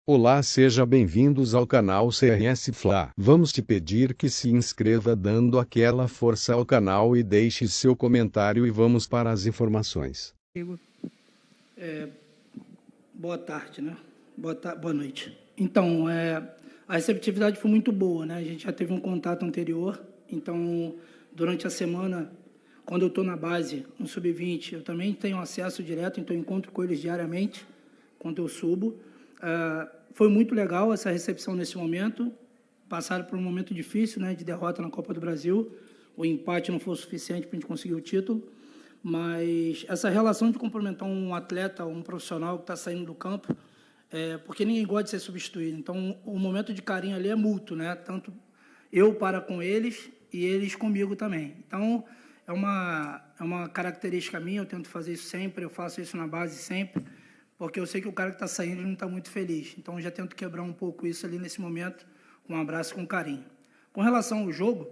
Olá, seja bem-vindos ao canal CRS Fla. Vamos te pedir que se inscreva dando aquela força ao canal e deixe seu comentário e vamos para as informações. Boa tarde, né? Boa noite. Então, a receptividade foi muito boa, né? A gente já teve um contato anterior, então, durante a semana, quando eu estou na base, no Sub-20, eu também tenho acesso direto, então eu encontro com eles diariamente, quando eu subo. Foi muito legal essa recepção nesse momento. Passaram por um momento difícil, né, de derrota na Copa do Brasil. O empate não foi o suficiente para a gente conseguir o título. Mas essa relação de cumprimentar um atleta, um profissional que está saindo do campo, porque ninguém gosta de ser substituído. Então, o momento de carinho ali é mútuo, né? Tanto eu para com eles e eles comigo também. Então, é uma característica minha, eu tento fazer isso sempre, eu faço isso na base sempre, porque eu sei que o cara que está saindo não está muito feliz. Então, eu já tento quebrar um pouco isso ali nesse momento, com um abraço e com carinho. Com relação ao jogo,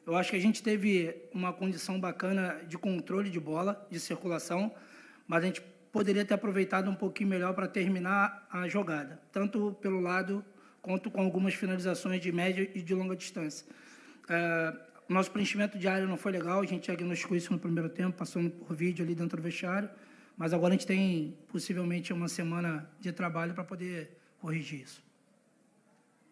eu acho que a gente teve uma condição bacana de controle de bola, de circulação, mas a gente poderia ter aproveitado um pouquinho melhor para terminar a jogada, tanto pelo lado quanto com algumas finalizações de média e de longa distância. Nosso preenchimento de área não foi legal, a gente diagnosticou isso no primeiro tempo, passando por vídeo ali dentro do vestiário, mas agora a gente tem, possivelmente, uma semana de trabalho para poder corrigir isso.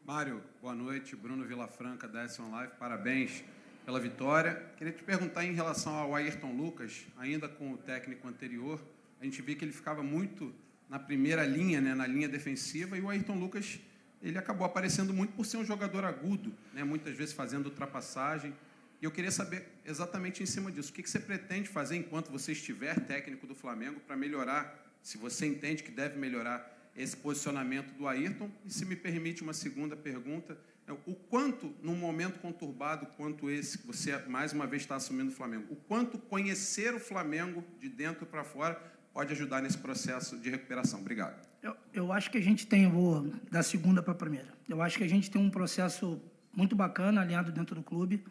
Mário, boa noite. Bruno Vilafranca, da S1 Live, parabéns pela vitória. Queria te perguntar em relação ao Ayrton Lucas, ainda com o técnico anterior, a gente viu que ele ficava muito na primeira linha, né, na linha defensiva, e o Ayrton Lucas ele acabou aparecendo muito por ser um jogador agudo, né, muitas vezes fazendo ultrapassagem. E eu queria saber exatamente em cima disso, o que você pretende fazer enquanto você estiver técnico do Flamengo para melhorar, se você entende que deve melhorar esse posicionamento do Ayrton? E se me permite uma segunda pergunta, o quanto, num momento conturbado quanto esse, que você mais uma vez está assumindo o Flamengo, o quanto conhecer o Flamengo de dentro para fora pode ajudar nesse processo de recuperação? Obrigado. Eu acho que a gente tem, vou da segunda para a primeira, eu acho que a gente tem um processo muito bacana alinhado dentro do clube,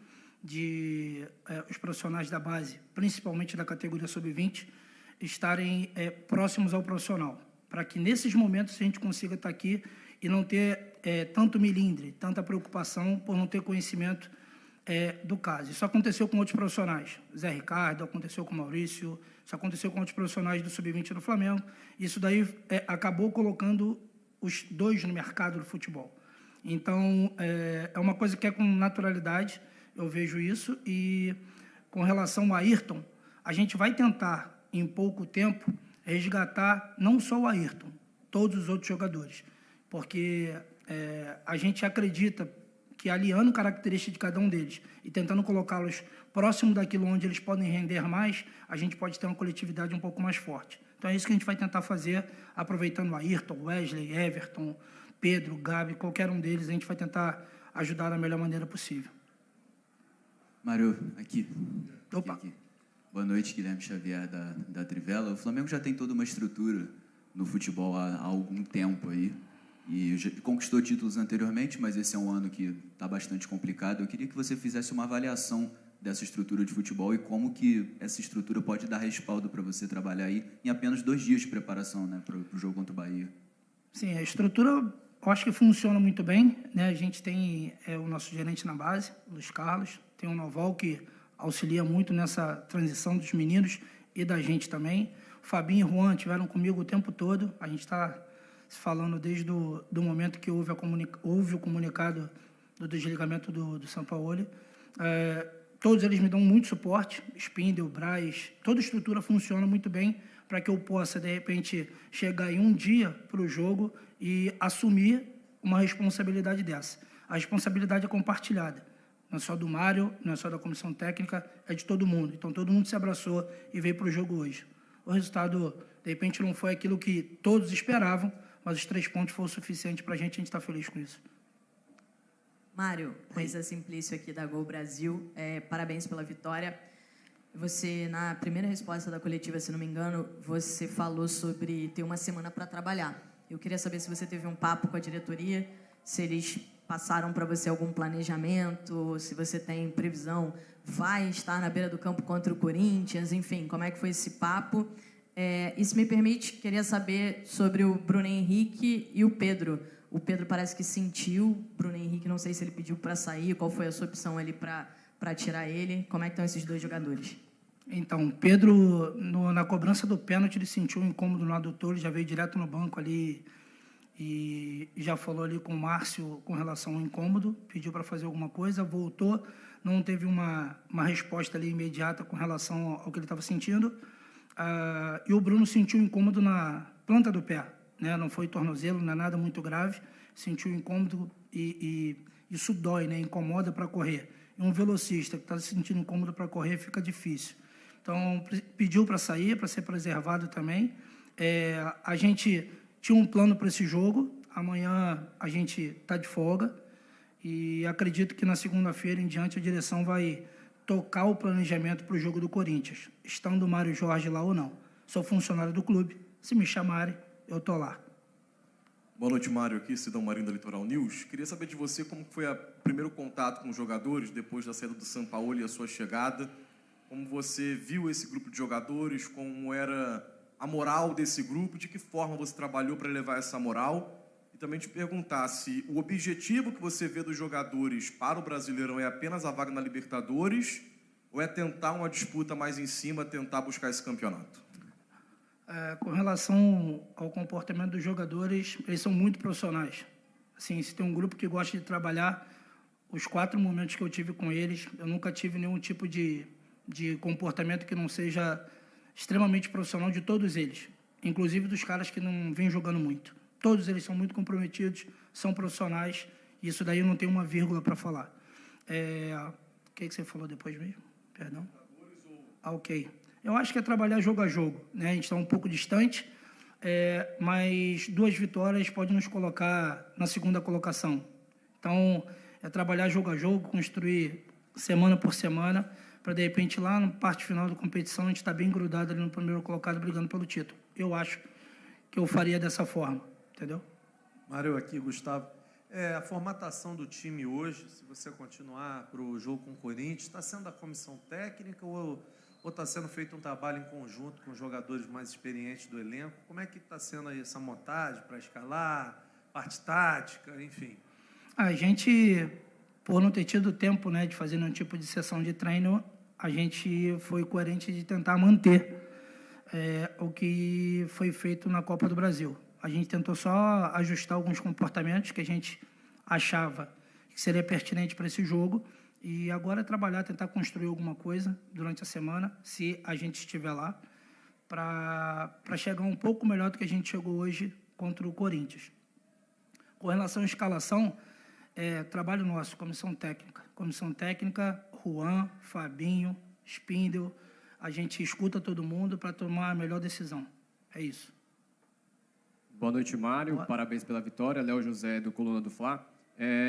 de os profissionais da base, principalmente da categoria sub-20, estarem próximos ao profissional, para que nesses momentos a gente consiga estar aqui e não ter tanto milindre, tanta preocupação por não ter conhecimento do caso. Isso aconteceu com outros profissionais, Zé Ricardo, aconteceu com o Maurício, isso aconteceu com outros profissionais do sub-20 do Flamengo, isso daí acabou colocando os dois no mercado do futebol. Então, é uma coisa que é com naturalidade, eu vejo isso, e com relação ao Ayrton, a gente vai tentar, em pouco tempo, resgatar não só o Ayrton, todos os outros jogadores, porque a gente acredita que aliando características de cada um deles e tentando colocá-los próximo daquilo onde eles podem render mais, a gente pode ter uma coletividade um pouco mais forte. Então é isso que a gente vai tentar fazer, aproveitando o Ayrton, Wesley, Everton, Pedro, Gabi, qualquer um deles, a gente vai tentar ajudar da melhor maneira possível. Mário, aqui. Opa. Aqui. Boa noite, Guilherme Xavier, da Trivela. O Flamengo já tem toda uma estrutura no futebol há algum tempo aí, e já conquistou títulos anteriormente, mas esse é um ano que está bastante complicado. Eu queria que você fizesse uma avaliação dessa estrutura de futebol e como que essa estrutura pode dar respaldo para você trabalhar aí em apenas 2 dias de preparação, né, para o jogo contra o Bahia. Sim, a estrutura eu acho que funciona muito bem, né? A gente tem o nosso gerente na base, Luiz Carlos, tem o Noval, que auxilia muito nessa transição dos meninos e da gente também. O Fabinho e o Juan estiveram comigo o tempo todo, a gente está se falando desde do momento que houve o comunicado do desligamento do Sampaoli. Todos eles me dão muito suporte, Spindel, Braz, toda a estrutura funciona muito bem para que eu possa, de repente, chegar em um dia para o jogo e assumir uma responsabilidade dessa. A responsabilidade é compartilhada, não é só do Mário, não é só da comissão técnica, é de todo mundo. Então, todo mundo se abraçou e veio para o jogo hoje. O resultado, de repente, não foi aquilo que todos esperavam, mas os 3 pontos foram suficientes para a gente está feliz com isso. Mário, Raíssa Simplício aqui da Gol Brasil, parabéns pela vitória. Você, na primeira resposta da coletiva, se não me engano, você falou sobre ter uma semana para trabalhar. Eu queria saber se você teve um papo com a diretoria, se eles passaram para você algum planejamento, se você tem previsão, vai estar na beira do campo contra o Corinthians, enfim, como é que foi esse papo? E se me permite, queria saber sobre o Bruno Henrique e o Pedro. O Pedro parece que sentiu, Bruno Henrique, não sei se ele pediu para sair, qual foi a sua opção ali para tirar ele? Como é que estão esses dois jogadores? Então, Pedro, na cobrança do pênalti, ele sentiu um incômodo no adutor, ele já veio direto no banco ali e já falou ali com o Márcio com relação ao incômodo, pediu para fazer alguma coisa, voltou, não teve uma resposta ali imediata com relação ao que ele estava sentindo. E o Bruno sentiu incômodo na planta do pé, né? Não foi tornozelo, não é nada muito grave, sentiu incômodo e isso dói, né? Incomoda para correr. E um velocista que está sentindo incômodo para correr fica difícil. Então, pediu para sair, para ser preservado também. A gente tinha um plano para esse jogo, amanhã a gente está de folga e acredito que na segunda-feira em diante a direção vai tocar o planejamento para o jogo do Corinthians, estando o Mário Jorge lá ou não. Sou funcionário do clube, se me chamarem, eu estou lá. Boa noite, Mário, aqui, Cidão Marinho da Litoral News. Queria saber de você como foi o primeiro contato com os jogadores, depois da saída do Sampaoli e a sua chegada, como você viu esse grupo de jogadores, como era a moral desse grupo, de que forma você trabalhou para elevar essa moral, e também te perguntar se o objetivo que você vê dos jogadores para o Brasileirão é apenas a vaga na Libertadores ou é tentar uma disputa mais em cima, tentar buscar esse campeonato? Com relação ao comportamento dos jogadores, eles são muito profissionais. Assim, se tem um grupo que gosta de trabalhar, os 4 momentos que eu tive com eles, eu nunca tive nenhum tipo de comportamento que não seja extremamente profissional de todos eles, inclusive dos caras que não vêm jogando muito. Todos eles são muito comprometidos, são profissionais, e isso daí eu não tenho uma vírgula para falar. O que você falou depois mesmo? Perdão? Ok. Eu acho que é trabalhar jogo a jogo, né? A gente está um pouco distante, mas 2 vitórias podem nos colocar na segunda colocação. Então, é trabalhar jogo a jogo, construir semana por semana, para, de repente, lá na parte final da competição, a gente está bem grudado ali no primeiro colocado, brigando pelo título. Eu acho que eu faria dessa forma, entendeu? Mário, aqui, Gustavo. A formatação do time hoje, se você continuar para o jogo com o Corinthians, está sendo da comissão técnica ou está sendo feito um trabalho em conjunto com os jogadores mais experientes do elenco? Como é que está sendo aí essa montagem para escalar, parte tática, enfim? A gente, por não ter tido tempo, né, de fazer nenhum tipo de sessão de treino, a gente foi coerente de tentar manter o que foi feito na Copa do Brasil. A gente tentou só ajustar alguns comportamentos que a gente achava que seria pertinente para esse jogo, e agora é trabalhar, tentar construir alguma coisa durante a semana, se a gente estiver lá, para chegar um pouco melhor do que a gente chegou hoje contra o Corinthians. Com relação à escalação, trabalho nosso, comissão técnica. Comissão técnica, Juan, Fabinho, Spindel, a gente escuta todo mundo para tomar a melhor decisão. É isso. Boa noite, Mário. Parabéns pela vitória. Léo José, do Coluna do Fla.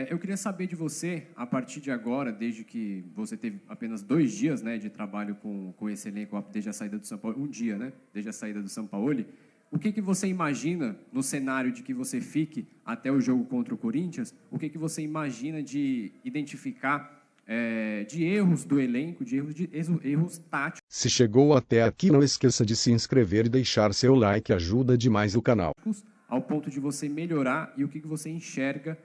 Eu queria saber de você, a partir de agora, desde que você teve apenas 2 dias, né, de trabalho com esse elenco, desde a saída do Sampaoli, 1 dia, né, desde a saída do Sampaoli, o que você imagina no cenário de que você fique até o jogo contra o Corinthians? O que você imagina de identificar de erros do elenco, de erros táticos? Se chegou até aqui, não esqueça de se inscrever e deixar seu like, ajuda demais o canal. Ao ponto de você melhorar, e o que você enxerga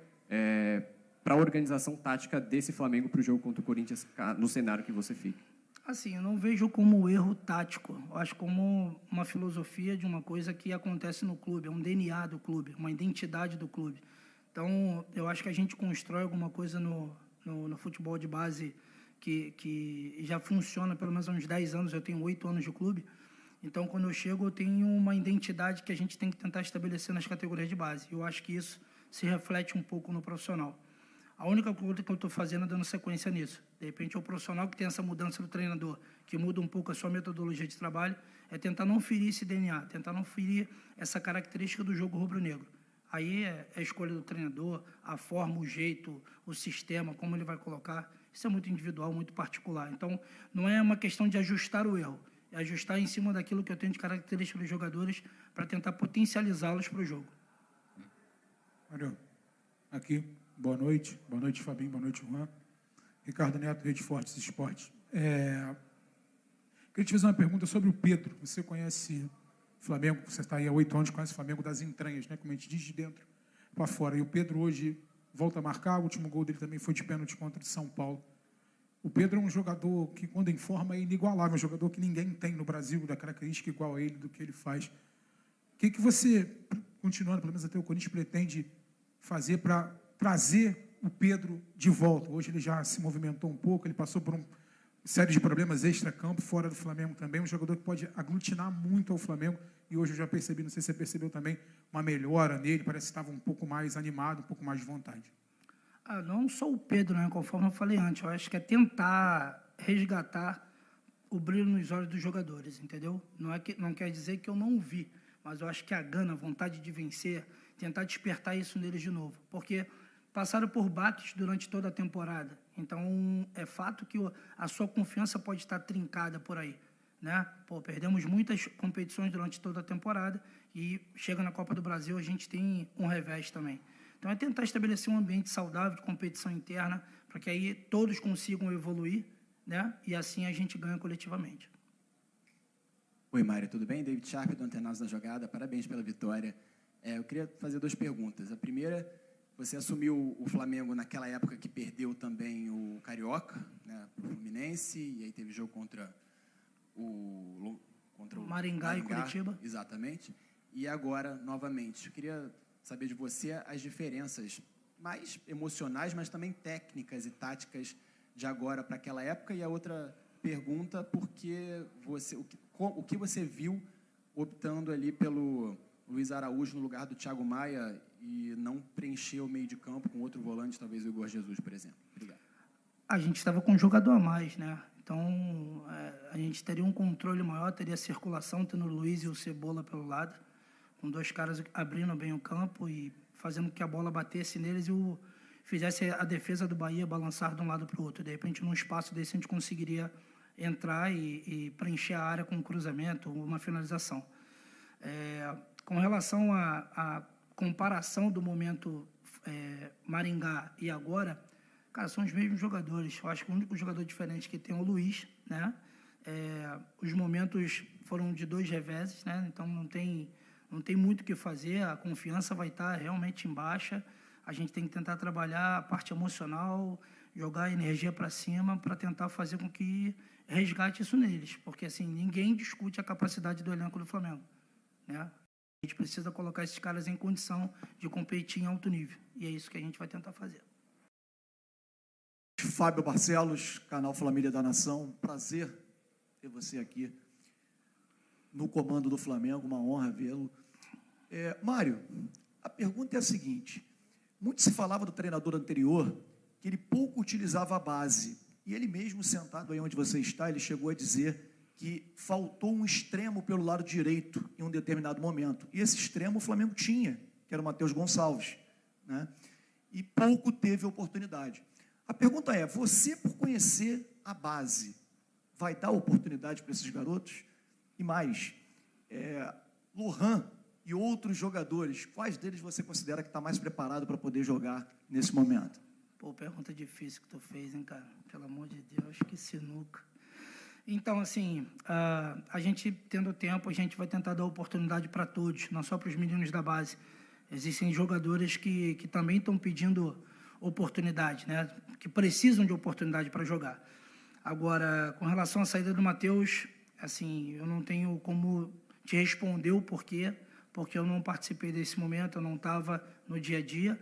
para a organização tática desse Flamengo para o jogo contra o Corinthians, no cenário que você fica? Assim, eu não vejo como erro tático, eu acho como uma filosofia de uma coisa que acontece no clube, é um DNA do clube, uma identidade do clube. Então, eu acho que a gente constrói alguma coisa no futebol de base que já funciona pelo menos há uns 10 anos, eu tenho 8 anos de clube, então quando eu chego eu tenho uma identidade que a gente tem que tentar estabelecer nas categorias de base. Eu acho que isso se reflete um pouco no profissional. A única coisa que eu estou fazendo é dando sequência nisso. De repente, é o profissional que tem essa mudança do treinador, que muda um pouco a sua metodologia de trabalho, é tentar não ferir esse DNA, tentar não ferir essa característica do jogo rubro-negro. Aí é a escolha do treinador, a forma, o jeito, o sistema, como ele vai colocar. Isso é muito individual, muito particular. Então, não é uma questão de ajustar o erro, é ajustar em cima daquilo que eu tenho de característica dos jogadores para tentar potencializá-los para o jogo. Mário, aqui. Boa noite, Fabinho, boa noite, Juan. Ricardo Neto, Rede Fortes Esportes. Queria te fazer uma pergunta sobre o Pedro. Você conhece o Flamengo, você está aí há 8 anos, conhece o Flamengo das entranhas, né? Como a gente diz de dentro para fora. E o Pedro hoje volta a marcar, o último gol dele também foi de pênalti contra o São Paulo. O Pedro é um jogador que, quando em forma, é inigualável, um jogador que ninguém tem no Brasil, da característica igual a ele, do que ele faz. O que você, continuando, pelo menos até o Corinthians, pretende fazer para trazer o Pedro de volta? Hoje ele já se movimentou um pouco, ele passou por uma série de problemas extra-campo, fora do Flamengo também, um jogador que pode aglutinar muito ao Flamengo, e hoje eu já percebi, não sei se você percebeu também, uma melhora nele, parece que estava um pouco mais animado, um pouco mais de vontade. Não só o Pedro, né, conforme eu falei antes, eu acho que é tentar resgatar o brilho nos olhos dos jogadores, entendeu? Não quer dizer que eu não o vi, mas eu acho que a gana, a vontade de vencer, tentar despertar isso neles de novo, porque passaram por baques durante toda a temporada, então é fato que a sua confiança pode estar trincada por aí, né? Perdemos muitas competições durante toda a temporada e chega na Copa do Brasil, a gente tem um revés também. Então, é tentar estabelecer um ambiente saudável de competição interna, para que aí todos consigam evoluir, né? E assim a gente ganha coletivamente. Oi, Mário, tudo bem? David Sharp, do Antenados da Jogada. Parabéns pela vitória. Eu queria fazer 2 perguntas. A primeira, você assumiu o Flamengo naquela época que perdeu também o Carioca, né, para o Fluminense, e aí teve jogo contra o Maringá e Curitiba. Exatamente. E agora, novamente, eu queria saber de você as diferenças mais emocionais, mas também técnicas e táticas de agora para aquela época. E a outra pergunta, porque o que você viu optando ali pelo Luiz Araújo no lugar do Thiago Maia e não preencher o meio de campo com outro volante, talvez o Igor Jesus, por exemplo? Obrigado. A gente estava com um jogador a mais, né? Então, a gente teria um controle maior, teria circulação, tendo o Luiz e o Cebola pelo lado, com 2 caras abrindo bem o campo e fazendo que a bola batesse neles e fizesse a defesa do Bahia balançar de um lado para o outro. De repente, num espaço desse, a gente conseguiria entrar e preencher a área com um cruzamento, uma finalização. Com relação à comparação do momento Maringá e agora, cara, são os mesmos jogadores. Eu acho que o único jogador diferente que tem é o Luiz, né? Os momentos foram de 2 reveses, né? Então não tem muito o que fazer, a confiança vai estar realmente em baixa, a gente tem que tentar trabalhar a parte emocional, jogar a energia para cima para tentar fazer com que resgate isso neles, porque assim, ninguém discute a capacidade do elenco do Flamengo, né? A gente precisa colocar esses caras em condição de competir em alto nível, e é isso que a gente vai tentar fazer. Fábio Barcelos, canal Família da Nação, prazer ter você aqui no comando do Flamengo, uma honra vê-lo. Mário, a pergunta é a seguinte, muito se falava do treinador anterior, que ele pouco utilizava a base, e ele mesmo, sentado aí onde você está, ele chegou a dizer que faltou um extremo pelo lado direito em um determinado momento, e esse extremo o Flamengo tinha, que era o Matheus Gonçalves, né? E pouco teve oportunidade. A pergunta é, você, por conhecer a base, vai dar oportunidade para esses garotos? E mais, Lohan e outros jogadores, quais deles você considera que está mais preparado para poder jogar nesse momento? Pergunta difícil que tu fez, hein, cara? Pelo amor de Deus, que sinuca. Então, assim, a gente, tendo tempo, a gente vai tentar dar oportunidade para todos, não só para os meninos da base. Existem jogadores que também estão pedindo oportunidade, né? Que precisam de oportunidade para jogar. Agora, com relação à saída do Matheus, assim, eu não tenho como te responder o porquê, porque eu não participei desse momento, eu não estava no dia a dia.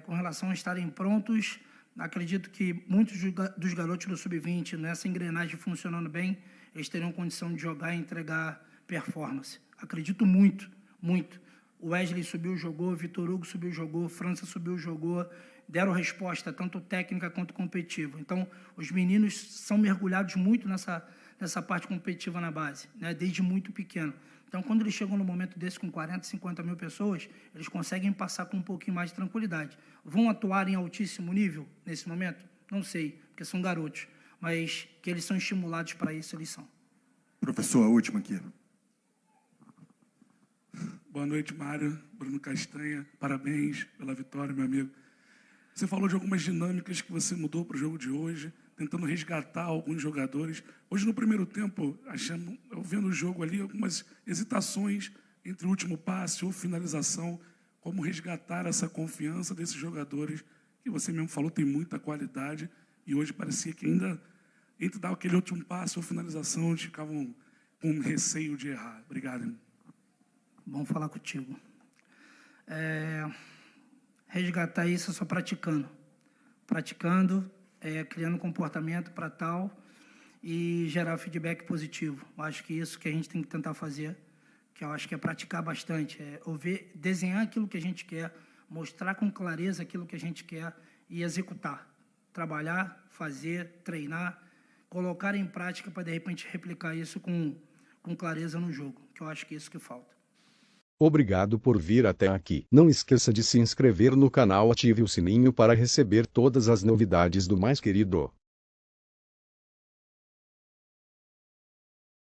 Com relação a estarem prontos, acredito que muitos dos garotos do Sub-20, nessa engrenagem funcionando bem, eles teriam condição de jogar e entregar performance. Acredito muito, muito. O Wesley subiu, jogou, Vitor Hugo subiu, jogou, França subiu, jogou, deram resposta, tanto técnica quanto competitiva. Então, os meninos são mergulhados muito nessa parte competitiva na base, né, desde muito pequeno. Então, quando eles chegam no momento desse com 40, 50 mil pessoas, eles conseguem passar com um pouquinho mais de tranquilidade. Vão atuar em altíssimo nível nesse momento? Não sei, porque são garotos, mas que eles são estimulados para isso, eles são. Professor, a última aqui. Boa noite, Mário. Bruno Castanha, parabéns pela vitória, meu amigo. Você falou de algumas dinâmicas que você mudou para o jogo de hoje, tentando resgatar alguns jogadores. Hoje, no primeiro tempo, eu vendo o jogo ali, algumas hesitações entre o último passe ou finalização. como resgatar essa confiança desses jogadores, que você mesmo falou, tem muita qualidade, e hoje parecia que ainda, entre dar aquele último passo ou finalização, eles ficavam com receio de errar. Obrigado, irmão. Bom falar contigo. Resgatar isso só praticando. Praticando, criando comportamento para tal e gerar feedback positivo. Eu acho que isso que a gente tem que tentar fazer, que eu acho que é praticar bastante, ouvir, desenhar aquilo que a gente quer, mostrar com clareza aquilo que a gente quer e executar. Trabalhar, fazer, treinar, colocar em prática para, de repente, replicar isso com clareza no jogo, que eu acho que é isso que falta. Obrigado por vir até aqui. Não esqueça de se inscrever no canal, ative o sininho para receber todas as novidades do mais querido.